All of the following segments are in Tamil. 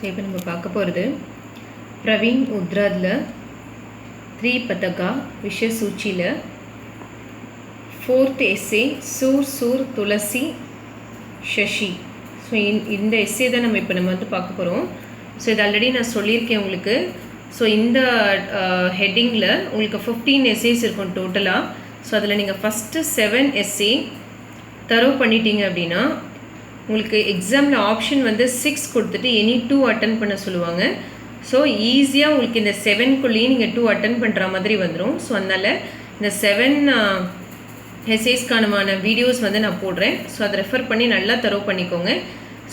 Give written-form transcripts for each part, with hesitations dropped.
இப்போ நம்ம பார்க்க போகிறது பிரவீன் உத்ராதில் 3 பதகா விஷய சூச்சியில் 4th எஸ்ஸே சூர் சூர் துளசி சசி. ஸோ இந்த எஸ்ஸே தான் நம்ம இப்போ வந்து பார்க்க போகிறோம். ஸோ இது ஆல்ரெடி நான் சொல்லியிருக்கேன் உங்களுக்கு. ஸோ இந்த ஹெட்டிங்கில் உங்களுக்கு 15 எஸ்ஸேஸ் இருக்கும் டோட்டலாக. ஸோ அதில் நீங்கள் ஃபஸ்ட்டு 7 எஸ்ஸே தரோ பண்ணிட்டீங்க அப்படின்னா உங்களுக்கு எக்ஸாமில் ஆப்ஷன் வந்து 6 கொடுத்துட்டு எனி 2 அட்டன் பண்ண சொல்லுவாங்க. ஸோ ஈஸியாக உங்களுக்கு இந்த 7க்குள்ளேயே நீங்கள் 2 அட்டன் பண்ணுற மாதிரி வந்துடும். ஸோ அதனால் இந்த 7 எஸ்ஏஸ்க்கான வீடியோஸ் வந்து நான் போடுறேன். ஸோ அதை ரெஃபர் பண்ணி நல்லா தரோ பண்ணிக்கோங்க.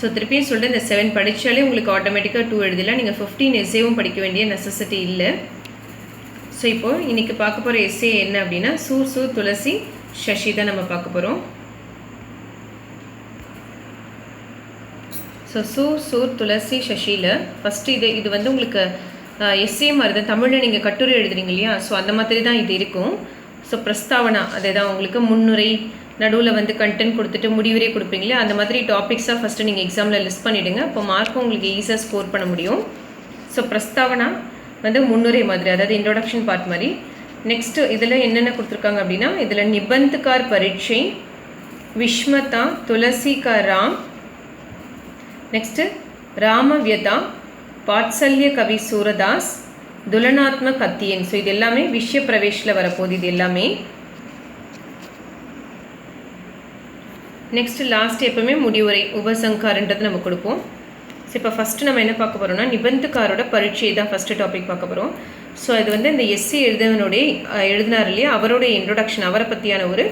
ஸோ திருப்பியும் சொல்லிட்டு இந்த 7 படித்தாலே உங்களுக்கு ஆட்டோமேட்டிக்காக 2 எழுதலாம். நீங்கள் 15 எஸ்ஏவும் படிக்க வேண்டிய நெசசிட்டி இல்லை. ஸோ இப்போது இன்றைக்கி பார்க்க போகிற எஸ்ஏ என்ன அப்படின்னா சூர் சூர் துளசி சசி தான் நம்ம பார்க்க போகிறோம். ஸோ சூர் சூர் துளசி சசியில் ஃபஸ்ட்டு இது வந்து உங்களுக்கு எஸ்ஏ மாதிரி தான். தமிழில் நீங்கள் கட்டுரை எழுதுறீங்க இல்லையா, ஸோ அந்த மாதிரி தான் இது இருக்கும். ஸோ பிரஸ்தாவனா அதே தான் உங்களுக்கு முன்னுரை, நடுவில் வந்து கண்டென்ட் கொடுத்துட்டு முடிவுரை கொடுப்பீங்களே, அந்த மாதிரி டாபிக்ஸாக ஃபஸ்ட்டு நீங்கள் எக்ஸாமில் லிஸ்ட் பண்ணிவிடுங்க. அப்போ மார்க்கும் உங்களுக்கு ஈஸியாக ஸ்கோர் பண்ண முடியும். ஸோ பிரஸ்தாவனா வந்து முன்னுரை மாதிரி, அதாவது இன்ட்ரோடக்ஷன் பார்ட் மாதிரி. நெக்ஸ்ட்டு இதில் என்னென்ன கொடுத்துருக்காங்க அப்படின்னா இதில் நிபந்த்கார் பரீட்சை, விஷ்மதா, துளசி கா ராம், நெக்ஸ்ட்டு ராமவியதா, பாட்சல்ய கவி சூரதாஸ், துலனாத்ம கத்தியன். ஸோ இது எல்லாமே விஷய பிரவேஷில் வரப்போகுது. இது எல்லாமே நெக்ஸ்ட்டு லாஸ்ட் எப்பவுமே முடிவுரை உபசங்காரன்றது நம்ம கொடுப்போம். ஸோ இப்போ ஃபஸ்ட்டு நம்ம என்ன பார்க்க போகிறோம்னா நிபந்தக்காரோட பரீட்சை தான் ஃபஸ்ட்டு டாபிக் பார்க்க போகிறோம். ஸோ இது வந்து இந்த எஸ்சி எழுதினார் இல்லையா, அவரோட இன்ட்ரோடக்ஷன், அவரை பற்றியான ஒரு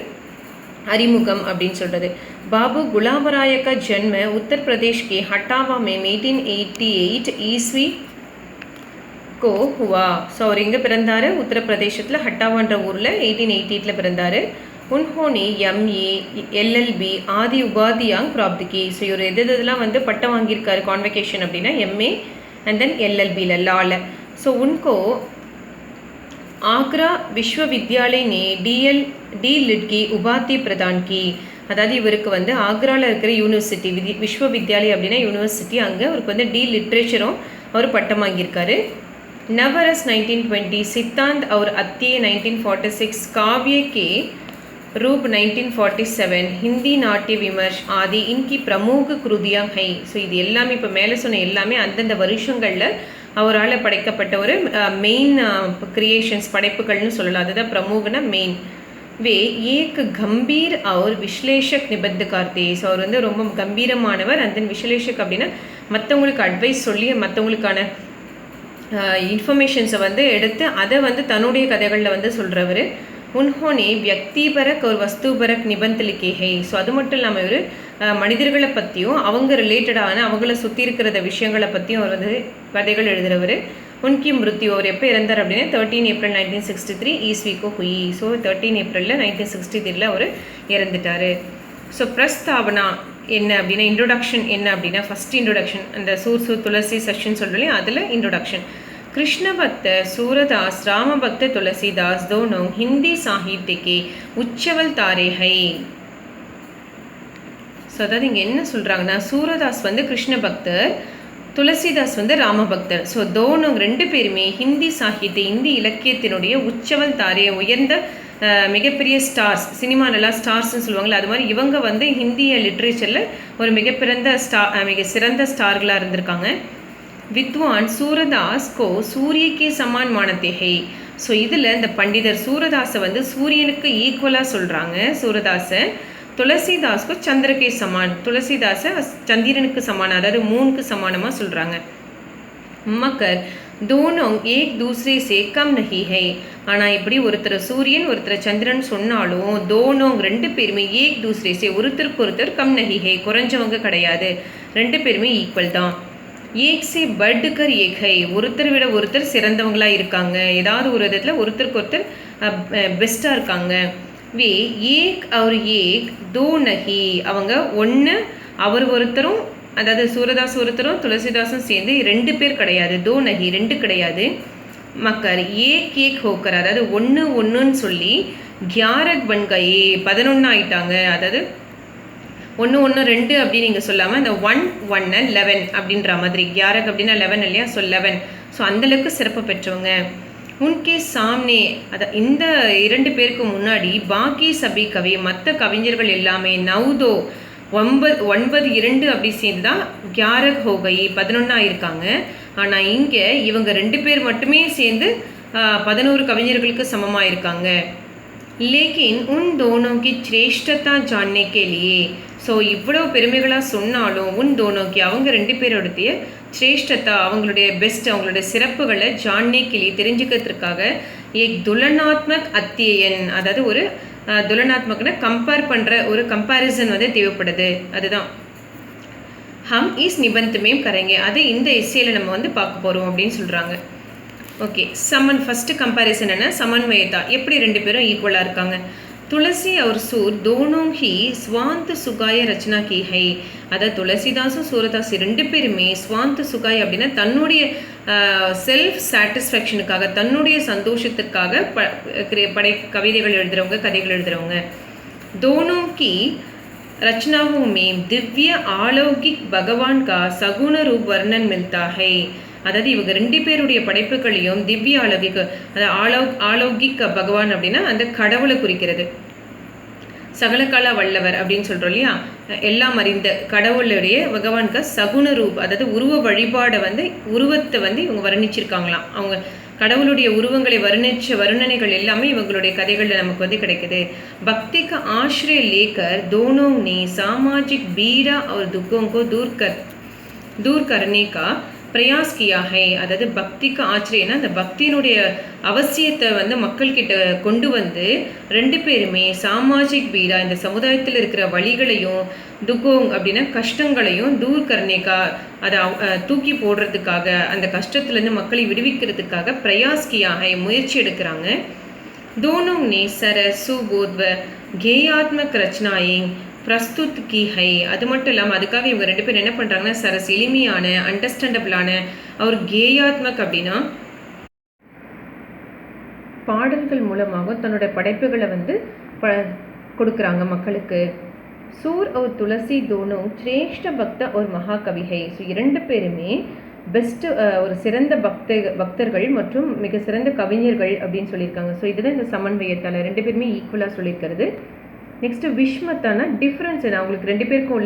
அறிமுகம் அப்படின்னு சொல்கிறது. பாபு गुलाबराय का जन्म उत्तर प्रदेश के हटावा में 1888 ईस्वी को हुआ. ஸோ அவர் எங்கே பிறந்தார்? உத்தரப்பிரதேசத்தில் ஹட்டாவான்ற ஊரில் 1888 பிறந்தார். उन्होंने MA LLB ஆதி உபாதியாங் प्राप्त की. ஸோ இவர் எதெல்லாம் வந்து பட்டம் வாங்கியிருக்காரு கான்வெகேஷன் அப்படின்னா MA அண்ட் தென் LLBல லால. ஸோ उनको आगरा विश्वविद्यालय ने डी लिट की उपाधि प्रदान की. அதாவது இவருக்கு வந்து ஆக்ராவில் இருக்கிற யூனிவர்சிட்டி விஸ்வவித்யாலய் அப்படின்னா யூனிவர்சிட்டி, அங்கே அவருக்கு வந்து டி லிட்ரேச்சரும் அவர் பட்டம் வாங்கியிருக்காரு. नवरस 1920, सिद्धांत और अत्य 1946, काव्य के रूप 1947, हिंदी नाट्य विमर्श आदि इनकी प्रमुख कृतियां है. ஸோ இது எல்லாமே இப்போ மேலே சொன்ன எல்லாமே அந்தந்த வருஷங்களில் அவரால் படைக்கப்பட்ட ஒரு மெயின் கிரியேஷன்ஸ், படைப்புகள்னு சொல்லலாம். அதுதான் பிரமுகனா மெயின். வே ஏக் கம்பீர் அவர் விஸ்லேஷக் நிபந்தக்கார் தே. ஸோ அவர் வந்து ரொம்ப கம்பீரமானவர். அண்ட் தென் விஸ்லேஷக் அப்படின்னா மற்றவங்களுக்கு அட்வைஸ் சொல்லி மற்றவங்களுக்கான இன்ஃபர்மேஷன்ஸை வந்து எடுத்து அதை வந்து தன்னுடைய கதைகளில் வந்து சொல்கிறவர். உன்ஹோனே வியக்திபரக் ஒரு வஸ்துபரக் நிபந்த் லிக்கே ஹை. ஸோ அது மட்டும் இல்லாமல் இவர் மனிதர்களை பற்றியும் அவங்க ரிலேட்டடான அவங்கள சுற்றி இருக்கிற விஷயங்களை பற்றியும் அவர் வந்து கதைகள் எழுதுகிறவர். உன்கி மிருத்யு, அவர் எப்போ இறந்தார் அப்படின்னா 13 ஏப்ரல் 1963 ஈஸ்விக்கு ஹுயி. ஸோ 13 ஏப்ரலில் 1963 அவர் இறந்துட்டார். ஸோ பிரஸ்தாவனா என்ன அப்படின்னா இன்ட்ரோடக்ஷன் என்ன அப்படின்னா ஃபஸ்ட் இன்ட்ரோடக்ஷன் அந்த சூர் சூர் துளசி செஷன் சொல்கிறோம், அதில் இன்ட்ரோடக்ஷன். कृष्ण भक्त सूरदास, राम भक्त तुलसीदास दोनों हिंदी साहित्य के उच्चवल तारे हैं. ஸோ அதாவது இங்கே என்ன சொல்கிறாங்கன்னா சூரதாஸ் வந்து கிருஷ்ண பக்தர், துளசிதாஸ் வந்து ராம பக்தர். ஸோ தோனோ ரெண்டு பேருமே ஹிந்தி சாகித்ய இந்தி இலக்கியத்தினுடைய உச்சவல் தாரைய உயர்ந்த மிகப்பெரிய ஸ்டார்ஸ், சினிமாலெல்லாம் ஸ்டார்ஸ்ன்னு சொல்லுவாங்கள்ல, அது மாதிரி இவங்க வந்து ஹிந்திய லிட்ரேச்சரில் ஒரு மிக சிறந்த ஸ்டார்களாக இருந்திருக்காங்க. வித்வான் சூரதாஸ் கோ சூரிய கே சமான் மானத்தே ஹை. ஸோ இதில் இந்த பண்டிதர் சூரதாஸை வந்து சூரியனுக்கு ஈக்குவலாக சொல்கிறாங்க சூரதாஸை. துளசிதாஸ்க்கு சந்திரகே சமான், துளசிதாஸை சந்திரனுக்கு சமானம், அதாவது மூணுக்கு சமானமாக சொல்கிறாங்க. மக்கர் தோனோ ஏக் தூசரே சே கம் நஹி ஹை. ஆனால் இப்படி ஒருத்தர் சூரியன் ஒருத்தர் சந்திரன் சொன்னாலும் தோனோ ரெண்டு பேருமே ஏக் தூசரே சே ஒருத்தருக்கு ஒருத்தர் கம் நஹி ஹை, குறைஞ்சவங்க கிடையாது, ரெண்டு பேருமே ஈக்குவல் தான். ஏக் சே பட்கர் ஏக் ஹை, ஒருத்தர் விட ஒருத்தர் சிறந்தவங்களாக இருக்காங்க, ஏதாவது ஒரு விதத்தில் ஒருத்தருக்கு ஒருத்தர் பெஸ்ட்டாக இருக்காங்க. வே ஏக் அவர் ஏக் தோ நஹி, அவங்க ஒன்று அவர் ஒருத்தரும், அதாவது சூரதாஸ் ஒருத்தரும் துளசிதாஸும் சேர்ந்து 2 பேர் கிடையாது, தோ நஹி 2 கிடையாது. மக்கர் ஏக் ஏக் ஹோக்கர், அதாவது 1 1ன்னு சொல்லி 11 பன் கயே 11 ஆயிட்டாங்க, அதாவது ஒன்று ஒன்று 2 அப்படின்னு நீங்கள் சொல்லாமல் இந்த 1 1 11 அப்படின்ற மாதிரி. கியாரக் அப்படின்னா 11 இல்லையா, ஸோ 11. ஸோ அந்தளவுக்கு சிறப்பு பெற்றவங்க. உன்கே சாம்னே, இந்த 2 பேருக்கு முன்னாடி பாக்கி சபி கவி, மற்ற கவிஞர்கள் எல்லாமே நவுதோ 9 2 அப்படி சேர்ந்து தான் கியாரக் ஹோகை 11 இருக்காங்க. ஆனால் இங்கே இவங்க 2 பேர் மட்டுமே சேர்ந்து 11 கவிஞர்களுக்கு சமமாக இருக்காங்க. லேக்கின் உன் தோனோக்கி சிரேஷ்டத்தா ஜான்னே கேலியே, ஸோ இவ்வளோ பெருமைகளாக சொன்னாலும் உன் தோனோக்கி அவங்க 2 பேரோடைய சிரேஷ்டத்தா, அவங்களுடைய பெஸ்ட், அவங்களுடைய சிறப்புகளை ஜான்னே கேலி தெரிஞ்சுக்கிறதுக்காக ஏக் துலனாத்மக் அத்தியன், அதாவது ஒரு துலனாத்மக்னா கம்பேர் பண்ணுற ஒரு கம்பேரிசன் வந்து தேவைப்படுது. அதுதான் ஹம் இஸ் நிபந்தமே கரைங்க, அதை இந்த எஸ்ஸேல நம்ம வந்து பார்க்க போகிறோம் அப்படின்னு சொல்கிறாங்க. ஓகே, ஃபஸ்ட்டு கம்பேரிசன் என்ன, சமன்வயத்தா, எப்படி 2 பேரும் ஈக்குவலாக இருக்காங்க. துளசி और सूर दोनों ही स्वांत सुगाय रचना की है, அதாவது துளசிதாசும் சூரதாஸ் 2 பேருமே ஸ்வாந்த சுகாய் அப்படின்னா தன்னுடைய செல்ஃப் சாட்டிஸ்ஃபேக்ஷனுக்காக, தன்னுடைய சந்தோஷத்துக்காக கவிதைகள் எழுதுகிறவங்க, கதைகள் எழுதுகிறவங்க. दोनों की रचनाओं में दिव्य अलौकिक भगवान का सगुण रूप वर्णन मिलता है, அதாவது இவங்க 2 பேருடைய படைப்புகளையும் திவ்ய அலௌகிக், அதாவது ஆலௌகிக் பகவான் அப்படின்னா அந்த கடவுளை குறிக்கிறது. சகலகால வல்லவர் அப்படின்னு சொல்கிறோம் இல்லையா, எல்லாம் அறிந்த கடவுளுடைய பகவானுக்கு சகுண ரூப், அதாவது உருவ வழிபாடை வந்து உருவத்தை வந்து இவங்க வர்ணிச்சிருக்காங்களாம். அவங்க கடவுளுடைய உருவங்களை வர்ணனைகள் எல்லாமே இவங்களுடைய கதைகளில் நமக்கு வந்து கிடைக்குது. பக்திக்கு ஆශ්‍රय लेकर दोनों ने सामाजिक पीड़ा और दुखों को दूर करने का பிரயாஸ் கியா ஹை, அதாவது பக்திக்கு ஆச்சரியன்னா அந்த பக்தியினுடைய அவசியத்தை வந்து மக்கள்கிட்ட கொண்டு வந்து 2 பேருமே சாமாஜிக் பீடா, இந்த சமுதாயத்தில் இருக்கிற வழிகளையும், துக்கோங் அப்படின்னா கஷ்டங்களையும், தூர் கர்னேக்கா அதை தூக்கி போடுறதுக்காக, அந்த கஷ்டத்துலேருந்து மக்களை விடுவிக்கிறதுக்காக பிரயாஸ் கியா ஹை முயற்சி எடுக்கிறாங்க. दोनों ने सरस सुबोध गेयात्मक रचनाएं प्रस्तुत की है, அது மட்டும் இல்லாமல் அதுக்காக இவங்க 2 பேர் என்ன பண்ணுறாங்கன்னா சரஸ், எளிமையான, அண்டர்ஸ்டாண்டபிளான, அவர் கேயாத்மக் அப்படின்னா பாடல்கள் மூலமாக தன்னோட படைப்புகளை வந்து கொடுக்குறாங்க மக்களுக்கு. சூர் और துளசி दोनों श्रेष्ठ भक्त और महाकवि है, ஸோ 2 பேருமே பெஸ்ட்டு, ஒரு சிறந்த பக்தர்கள் மற்றும் மிக சிறந்த கவிஞர்கள் அப்படின்னு சொல்லியிருக்காங்க. ஸோ இதுதான் இந்த சமன்வயத்தால் 2 பேருமே ஈக்குவலாக சொல்லியிருக்கிறது. நெக்ஸ்ட்டு விஷ்மத்தானா டிஃப்ரென்ஸ் என்ன, அவங்களுக்கு 2 பேருக்கும்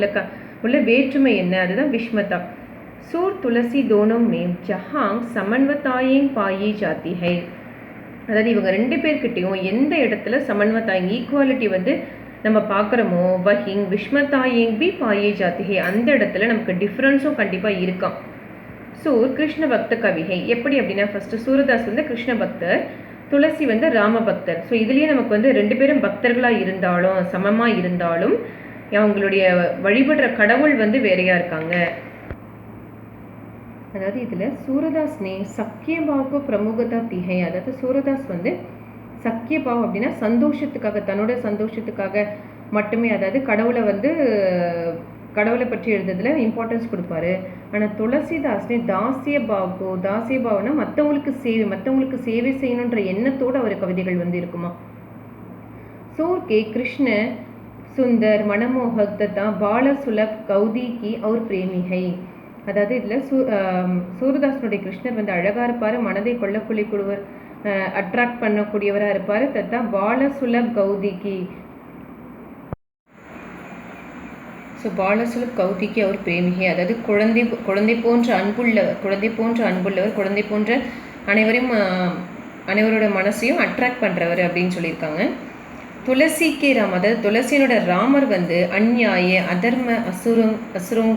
உள்ள வேற்றுமை என்ன, அதுதான் விஷ்மத்தா. சூர் துளசி தோனம் மேம் ஜஹாங் சமன்வத்தாயிங் பாயி ஜாத்தி ஹை, அதாவது இவங்க 2 பேர்கிட்டையும் எந்த இடத்துல சமன்வத்தாயிங் ஈக்குவாலிட்டி வந்து நம்ம பார்க்குறோமோ, வஹிங் விஷ்மத்தாயிங் பி பாயி ஜாத்தி ஹை, அந்த இடத்துல நமக்கு டிஃப்ரென்ஸும் கண்டிப்பாக இருக்கான். சூர் கிருஷ்ண பக்த கவிகை, எப்படி அப்படின்னா ஃபஸ்ட்டு சூரதாஸ் வந்து கிருஷ்ண பக்தர், துளசி வந்து ராம பக்தர். ஸோ இதுலேயே நமக்கு வந்து 2 பேரும் பக்தர்களாக இருந்தாலும் சமமாக இருந்தாலும் அவங்களுடைய வழிபடுற கடவுள் வந்து வேறையாக இருக்காங்க. அதாவது இதில் சூரதாஸ் நே சக்கியபாவுக்கு பிரமுகதா திகை, அதாவது சூரதாஸ் வந்து சக்கியபாவ் அப்படின்னா சந்தோஷத்துக்காக, தன்னோட சந்தோஷத்துக்காக மட்டுமே, அதாவது கடவுளை பற்றி எழுதுறதுல இம்பார்ட்டன்ஸ் கொடுப்பாரு. ஆனால் துளசிதாஸ்னே தாசிய பாவனா மற்றவங்களுக்கு சேவை செய்யணுன்ற எண்ணத்தோடு அவர் கவிதைகள் வந்து இருக்குமா. சூர்கே கிருஷ்ண சுந்தர் மனமோகக் தத்தா பால சுலப் கௌதிகி அவர் பிரேமிகை, அதாவது இதில் சூரதாசனுடைய கிருஷ்ணர் வந்து அழகாக இருப்பார், மனதை கொள்ளக்கூடியவர், அட்ராக்ட் பண்ணக்கூடியவராக இருப்பார். தத்தா பால சுலப் கௌதிகி, ஸோ பாலசுலப் கௌதிக்கு அவர் பிரேமிகை, அதாவது குழந்தை போன்ற அன்புள்ளவர், குழந்தை போன்ற அனைவரோட மனசையும் அட்ராக்ட் பண்ணுறவர் அப்படின்னு சொல்லியிருக்காங்க. துளசிக்கே ராம், அதாவது துளசியனோட ராமர் வந்து அந்நியாய அதர்ம असुरों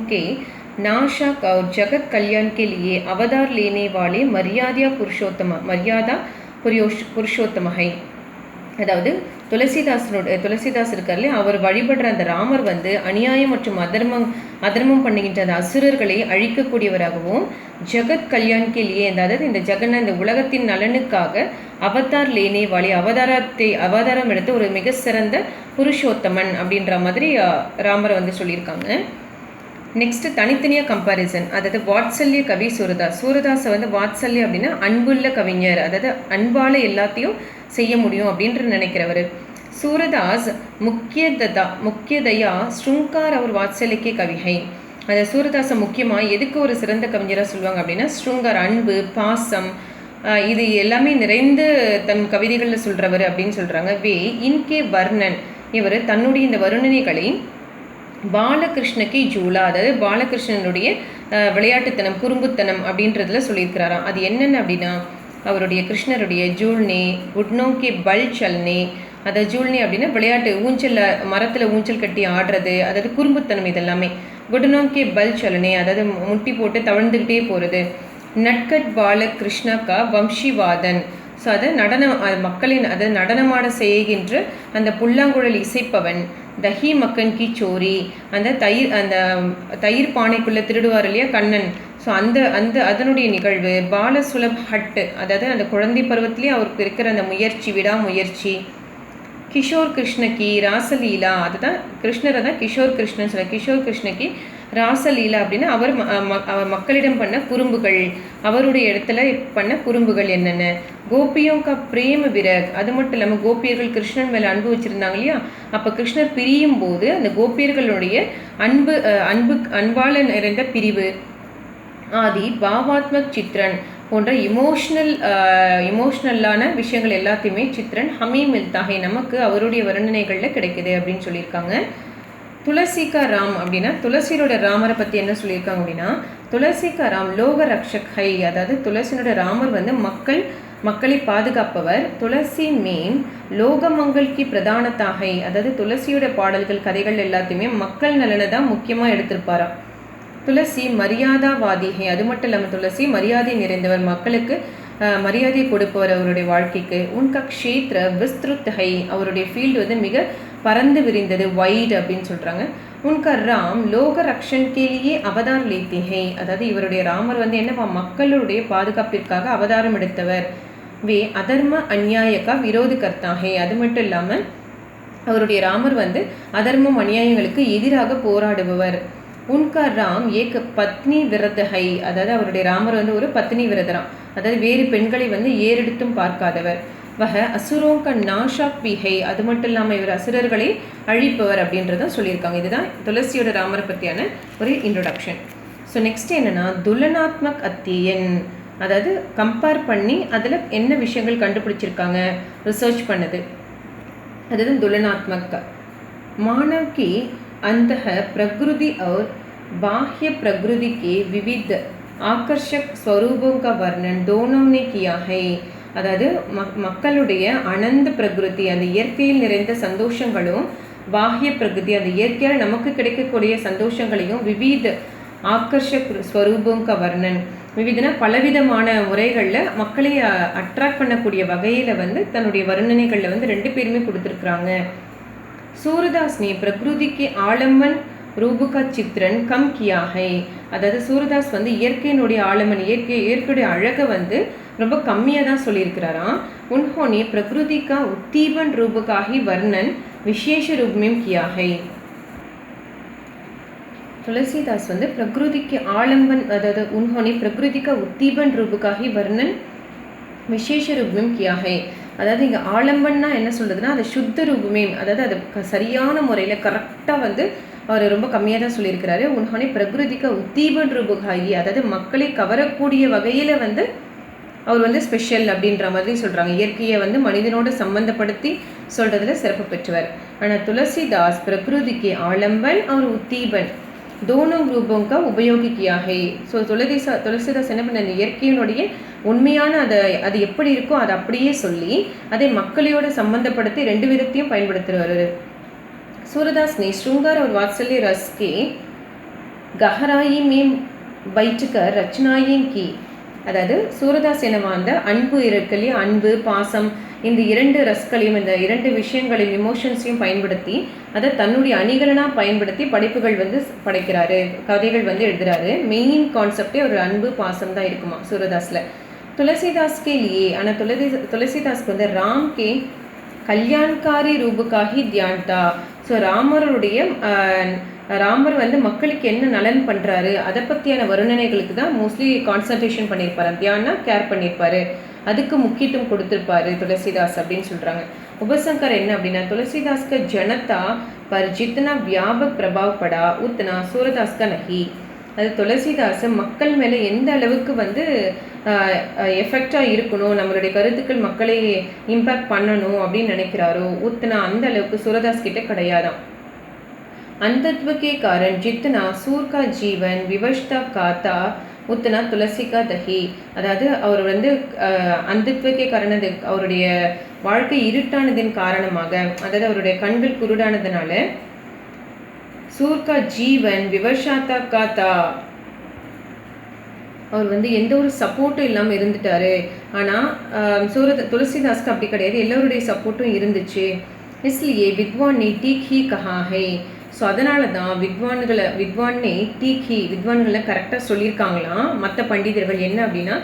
नाशा और जगत कल्याण के लिए अवतार लेने वाले मर्यादा पुरुषोत्तम है, அதாவது துளசிதாஸ் இருக்கார்ல, அவர் வழிபடுற அந்த ராமர் வந்து அநியாயம் மற்றும் அதர்மம் பண்ணுகின்ற அந்த அசுரர்களை அழிக்கக்கூடியவராகவும், ஜகத் கல்யாண் கேலியே, அதாவது இந்த ஜெகன்ன இந்த உலகத்தின் நலனுக்காக அவதார் லேனே வாலி, அவதாரம் எடுத்து ஒரு மிக சிறந்த புருஷோத்தமன் அப்படின்ற மாதிரி ராமரை வந்து சொல்லியிருக்காங்க. நெக்ஸ்ட்டு தனித்தனியாக கம்பேரிசன், அதாவது வாத்சல்ய கவி சூரதாஸை வந்து வாத்சல்யம் அப்படின்னா அன்புள்ள கவிஞர், அதாவது அன்பால் எல்லாத்தையும் செய்ய முடியும் அப்படின்ற நினைக்கிறவர். சூரதாஸ் முக்கியதையா ஸ்ருங்கார் அவர் வாத்சல்யக்கே கவிகை. அந்த சூரதாஸை முக்கியமாக எதுக்கு ஒரு சிறந்த கவிஞராக சொல்லுவாங்க அப்படின்னா, ஸ்ருங்கார் அன்பு, பாசம், இது எல்லாமே நிறைந்து தன் கவிதைகளில் சொல்கிறவர் அப்படின்னு சொல்கிறாங்க. இன்கே வர்ணன், இவர் தன்னுடைய இந்த வருணனைகளை பாலகிருஷ்ணக்கி ஜூலா, அதாவது பாலகிருஷ்ணனுடைய விளையாட்டுத்தனம், குறும்புத்தனம் அப்படின்றதுல சொல்லியிருக்கிறாராம். அது என்னென்ன அப்படின்னா, அவருடைய கிருஷ்ணருடைய ஜூல்னே, குட்னோக்கே பல் சல்னே, அதாவது ஜூல்னே அப்படின்னா விளையாட்டு, ஊஞ்சலில் மரத்தில் ஊஞ்சல் கட்டி ஆடுறது, அதாவது குறும்புத்தனம் இதெல்லாமே. குட்னோக்கே பல் சலனே, அதாவது முட்டி போட்டு தவழ்ந்துக்கிட்டே போகிறது. நட்கட் பால கிருஷ்ணக்கா வம்ஷிவாதன், ஸோ அதை மக்களின் அதை நடனமாட செய்கின்ற அந்த புல்லாங்குழல் இசைப்பவன். தஹி மக்கன் கி சோரி, அந்த தயிர் பானைக்குள்ளே திருடுவார் இல்லையா கண்ணன், ஸோ அதனுடைய நிகழ்வு. பாலசுலப் ஹட்டு, அதாவது அந்த குழந்தை பருவத்திலே அவருக்கு இருக்கிற அந்த முயற்சி, விடாமுயற்சி. கிஷோர் கிருஷ்ணகி ராசலீலா, அதுதான் கிருஷ்ணரை தான் கிஷோர் கிருஷ்ணன் சொல்ல. கிஷோர் கிருஷ்ணகி ராசலீலா அப்படின்னா அவர் மக்களிடம் பண்ண குறும்புகள், அவருடைய இடத்துல பண்ண குறும்புகள் என்னென்ன. கோபியோங்கா பிரேம விரக், அது மட்டும் இல்லாமல் கோபியர்கள் கிருஷ்ணன் மேலே அன்பு வச்சுருந்தாங்க இல்லையா, அப்போ கிருஷ்ணர் பிரியும் போது அந்த கோபியர்களுடைய அன்பால் நிறைந்த பிரிவு. ஆதி பாவாத்மக் சித்ரன் போன்ற இமோஷ்னலான விஷயங்கள் எல்லாத்தையுமே சித்ரன் ஹமீ மில்தாகை, நமக்கு அவருடைய வர்ணனைகளில் கிடைக்குது அப்படின்னு சொல்லியிருக்காங்க. துளசிகா ராம் அப்படின்னா, துளசியோட ராமரை பற்றி என்ன சொல்லியிருக்காங்க அப்படின்னா, துளசிகா ராம் லோக ரக்ஷக் ஹை, அதாவது துளசியோட ராமர் வந்து மக்களை பாதுகாப்பவர். துளசி மேம் லோகமங்கல்கி பிரதானத்தாகை, அதாவது துளசியோட பாடல்கள், கதைகள் எல்லாத்தையுமே மக்கள் நலனை தான் முக்கியமாக எடுத்திருப்பாராம். துளசி மரியாதாவாதிகை, அது மட்டும் இல்லாமல் துளசி மரியாதை நிறைந்தவர், மக்களுக்கு மரியாதை கொடுப்பவர் அவருடைய வாழ்க்கைக்கு. உன்கா க்ஷேத்ர விஸ்திருத்தகை, அவருடைய ஃபீல்டு வந்து மிக பறந்து விரிந்தது, வைட் அப்படின்னு சொல்கிறாங்க. உன்கா ராம் லோக ரக்ஷன் கேலியே அவதார் லேத்திகை, அதாவது இவருடைய ராமர் வந்து என்னவா மக்களுடைய பாதுகாப்பிற்காக அவதாரம் எடுத்தவர். அதர்ம அந்நியாயக்கா விரோதி கர்த்தாகை, அது மட்டும் இல்லாமல் அவருடைய ராமர் வந்து அதர்மம் அநியாயங்களுக்கு எதிராக போராடுபவர். உன்கா ராம் ஏக பத்னி விரதகை, அதாவது அவருடைய ராமர் வந்து ஒரு பத்னி விரதராம், அதாவது வேறு பெண்களை வந்து ஏறெடுத்தும் பார்க்காதவர். அசுரோங்க நாஷாக் விஹை, அது மட்டும் இல்லாமல் இவர் அசுரர்களை அழிப்பவர் அப்படின்றத சொல்லியிருக்காங்க. இதுதான் துளசியோட ராமரை பற்றியான ஒரு இன்ட்ரோடக்ஷன். ஸோ நெக்ஸ்ட் என்னென்னா துலனாத்மக் அத்தியன், அதாவது கம்பேர் பண்ணி அதில் என்ன விஷயங்கள் கண்டுபிடிச்சிருக்காங்க, ரிசர்ச் பண்ணது, அதுதான் துலனாத்மக். மானவ் अंत प्रकृति और बाह्य प्रकृति के विविध आकर्षक स्वरूपों का वर्णन दोनों ने किया है. அதாவது மக்களுடைய அனந்த பிரகிருதி, அந்த இயற்கையில் நிறைந்த சந்தோஷங்களும், பாஹ்ய பிரகிருதி, அந்த இயற்கையால் நமக்கு கிடைக்கக்கூடிய சந்தோஷங்களையும், விவித ஆக்கர்ஷக் ஸ்வரூபங்க வர்ணன், விவிதனா பலவிதமான முறைகளில் மக்களை அட்ராக்ட் பண்ணக்கூடிய வகையில் வந்து தன்னுடைய வர்ணனைகளில் வந்து ரெண்டு பேருமே கொடுத்துருக்குறாங்க. சூரதாஸ் ने प्रकृति के आलम्बन रूप का चित्रण कम किया है, அதாவது சூரதாஸ் வந்து இயற்கையினுடைய ஆலம்பன், இயற்கையுடைய அழகை வந்து ரொம்ப கம்மியாக தான் சொல்லியிருக்கிறாராம். उन्होंने प्रकृति का उत्तीबन रूप का ही वर्णन विशेष रूप में किया है. तुलसीदास வந்து प्रकृति ஆலம்பன், அதாவது उन्होंने प्रकृति का उत्तीबन रूप का ही वर्णन विशेष रूप में किया है. அதாவது இங்கே ஆலம்பன்னா என்ன சொல்கிறதுனா, அது சுத்த ரூபமே, அதாவது அது சரியான முறையில் கரெக்டாக வந்து அவர் ரொம்ப கம்மியாக தான் சொல்லியிருக்கிறாரு. உன்ஹோனே பிரகிருதிக்கு உத்தீபன் ரூபகாயி, அதாவது மக்களை கவரக்கூடிய வகையில் வந்து அவர் வந்து ஸ்பெஷல் அப்படின்ற மாதிரி சொல்கிறாங்க. இயற்கையை வந்து மனிதனோடு சம்பந்தப்படுத்தி சொல்கிறதுல சிறப்பு பெற்றவர். ஆனால் துளசிதாஸ் பிரகிருதிக்கு ஆலம்பன் அவர் உத்தீபன் दोनों रूपों का उपयोग किया है. ஸோ துளசிதாஸ் என்ன பண்ண, இயற்கையினுடைய உண்மையான அது எப்படி இருக்கோ அதை அப்படியே சொல்லி அதை மக்களையோடு சம்பந்தப்படுத்தி ரெண்டு விதத்தையும் பயன்படுத்துகிறார். सूरदास ने श्रृंगार और वात्सल्य रस के गहराई में बैठकर रचनाएं की. அதாவது சூரதாஸ் என்னவா அந்த அன்பு இருக்கு இல்லையா, அன்பு பாசம், இந்த இரண்டு ரஸ்களையும், இந்த இரண்டு விஷயங்களையும், இமோஷன்ஸையும் பயன்படுத்தி அதை தன்னுடைய அணிகலனாக பயன்படுத்தி படைப்புகள் வந்து படைக்கிறாரு, கதைகள் வந்து எழுதுறாரு. மெயின் கான்செப்டே ஒரு அன்பு பாசம் தான் இருக்குமா சூரதாஸில். துளசிதாஸ்கே லியே, ஆனால் துளசிதாஸ்க்கு வந்து ராம் கே கல்யாண்காரி ரூபுக்காகி தியான்தா. ஸோ ராமர் வந்து மக்களுக்கு என்ன நலன் பண்ணுறாரு அதை பற்றியான வர்ணனைகளுக்கு தான் மோஸ்ட்லி கான்சன்ட்ரேஷன் பண்ணியிருப்பார். தியானா கேர் பண்ணியிருப்பார், அதுக்கு முக்கியத்துவம் கொடுத்துருப்பாரு துளசிதாஸ் அப்படின்னு சொல்கிறாங்க. उपसंकर என்ன அப்படின்னா तुलसीदास का जनता पर जितना व्यापक प्रभाव पड़ा उतना सूरदास का नहीं. அது துளசிதாஸ் மக்கள் மேலே எந்த அளவுக்கு வந்து எஃபெக்டாக இருக்கணும், நம்மளுடைய கருத்துக்கள் மக்களை இம்பேக்ட் பண்ணணும் அப்படின்னு நினைக்கிறாரோ உத்தனா அந்த அளவுக்கு சூரதாஸ் கிட்ட கிடையாதான். अंधत्व के कारण जितना सूर का जीवन विवशता काता उतना तुलसी का दही. அதாவது அவர் வந்து அந்தத்துவக்கே காரணது அவருடைய வாழ்க்கை இருட்டானதின் காரணமாக, அதாவது அவருடைய கண்கள் குருடானதுனால சூர்கா ஜீவன் விவசாத்தா காத்தா அவர் வந்து எந்த ஒரு சப்போர்ட்டும் இல்லாமல் இருந்துட்டாரு. ஆனால் துளசிதாஸ்க்கு அப்படி கிடையாது, எல்லோருடைய சப்போர்ட்டும் இருந்துச்சு. इसलिए विद्वान ने ठीक ही कहा है. ஸோ அதனால தான் வித்வான்னை வித்வான்களை கரெக்டாக சொல்லியிருக்காங்களாம் மற்ற பண்டிதர்கள். என்ன அப்படின்னா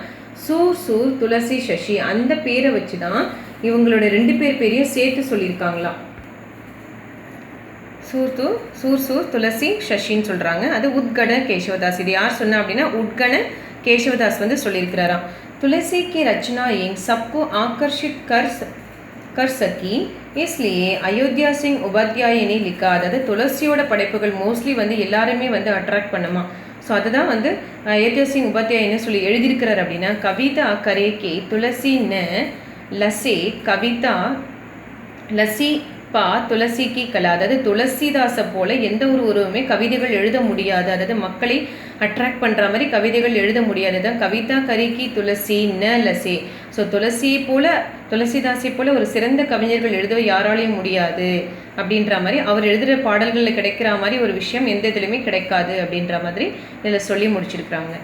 சூர் துளசி சசி அந்த பேரை வச்சு தான் இவங்களோட 2 பேர் பேரையும் சேர்த்து சொல்லியிருக்காங்களாம். சூர் துளசி சசின்னு சொல்கிறாங்க. அது உத்கண கேசவதாஸ். இது யார் சொன்னா அப்படின்னா உத்கண கேசவதாஸ் வந்து சொல்லியிருக்கிறாராம். துளசி की रचना सबको आकर्षित कर सकी, इसलिए अयोध्या सिंह उपाध्याय ने लिखा. அதாவது துளசியோட படைப்புகள் மோஸ்ட்லி வந்து எல்லாருமே வந்து அட்ராக்ட் பண்ணுமா. ஸோ அதுதான் வந்து அயோத்தியா சிங் உபாத்தியாய் என்ன சொல்லி எழுதியிருக்கிறார் அப்படின்னா கவிதா கரேகே துளசி ந லசே கவிதா லசி பா துளசி கி கலா. அதாவது துளசிதாசை போல எந்த ஒரு உருவமே கவிதைகள் எழுத முடியாது, அதாவது மக்களை அட்ராக்ட் பண்ணுற மாதிரி கவிதைகள் எழுத முடியாது. தான் கவிதா கரிக்கி துளசி ந லசே. ஸோ துளசிதாசை போல ஒரு சிறந்த கவிஞர்கள் எழுத யாராலையும் முடியாது அப்படின்ற மாதிரி, அவர் எழுதுகிற பாடல்களில் கிடைக்கிற மாதிரி ஒரு விஷயம் எந்த இதுலையுமே கிடைக்காது அப்படின்ற மாதிரி இதில் சொல்லி முடிச்சிருக்கிறாங்க.